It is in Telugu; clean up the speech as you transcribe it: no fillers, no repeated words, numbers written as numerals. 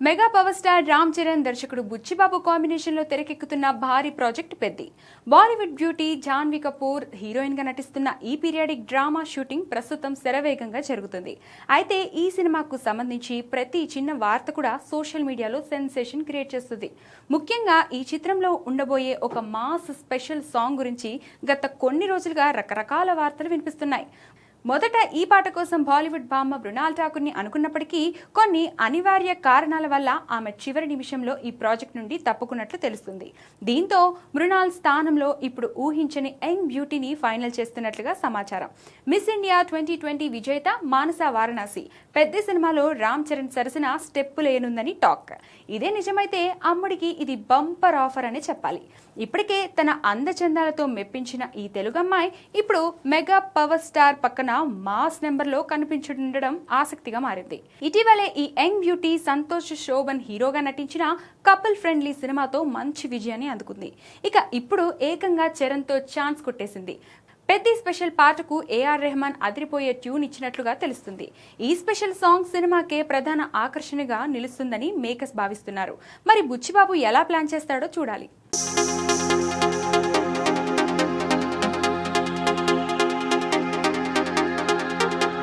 Mega power star Ram Charan దర్శకుడు బుచ్చిబాబు కాంబినేషన్ లో తెరకెక్కుతున్న భారీ project Peddi. Bollywood beauty Janhvi Kapoor heroine గా నటిస్తున్న ఈ పీరియాడిక్ డ్రామా షూటింగ్ ప్రస్తుతం శరవేగంగా జరుగుతుంది. అయితే ఈ సినిమాకు సంబంధించి ప్రతి చిన్న వార్త కూడా సోషల్ మీడియాలో సెన్సేషన్ క్రియేట్ చేస్తుంది. ముఖ్యంగా ఈ చిత్రంలో ఉండబోయే ఒక మాస్ స్పెషల్ సాంగ్ గురించి గత కొన్ని రోజులుగా రకరకాల వార్తలు వినిపిస్తున్నాయి. మొదట ఈ పాట కోసం బాలీవుడ్ భామ మృణాల్ ఠాకూర్ ని అనుకున్నప్పటికీ కొన్ని అనివార్య కారణాల వల్ల ఆమె చివరి నిమిషంలో ఈ ప్రాజెక్ట్ నుండి తప్పుకున్నట్లు తెలుస్తుంది. దీంతో మృణాల్ స్థానంలో ఇప్పుడు ఊహించని యంగ్ బ్యూటీని ఫైనల్ చేస్తున్నట్లుగా సమాచారం. మిస్ ఇండియా 2020 విజేత మానస వారణాసి పెద్ద సినిమాలో రామ్ చరణ్ సరసన స్టెప్పులేనుందని టాక్. ఇదే నిజమైతే అమ్ముడికి ఇది బంపర్ ఆఫర్ అని చెప్పాలి. ఇప్పటికే తన అందచందాలతో మెప్పించిన ఈ తెలుగమ్మాయి ఇప్పుడు మెగా పవర్ స్టార్ పక్కన మాస్ నెంబర్ లో కనిపించుండడం ఆసక్తిగా మారింది. ఇటీవలే ఈ యంగ్ బ్యూటీ సంతోష్ శోభన్ హీరోగా నటించిన కపుల్ ఫ్రెండ్లీ సినిమాతో మంచి విజయాన్ని అందుకుంది. ఇక ఇప్పుడు ఏకంగా చరణ్ తో ఛాన్స్ కొట్టేసింది. పెద్ద స్పెషల్ పాటకు ఏఆర్ రెహమాన్ అదిరిపోయే ట్యూన్ ఇచ్చినట్లుగా తెలుస్తుంది. ఈ స్పెషల్ సాంగ్ సినిమాకే ప్రధాన ఆకర్షణగా నిలుస్తుందని మేకర్స్ భావిస్తున్నారు. మరి బుచ్చిబాబు ఎలా ప్లాన్ చేస్తాడో చూడాలి.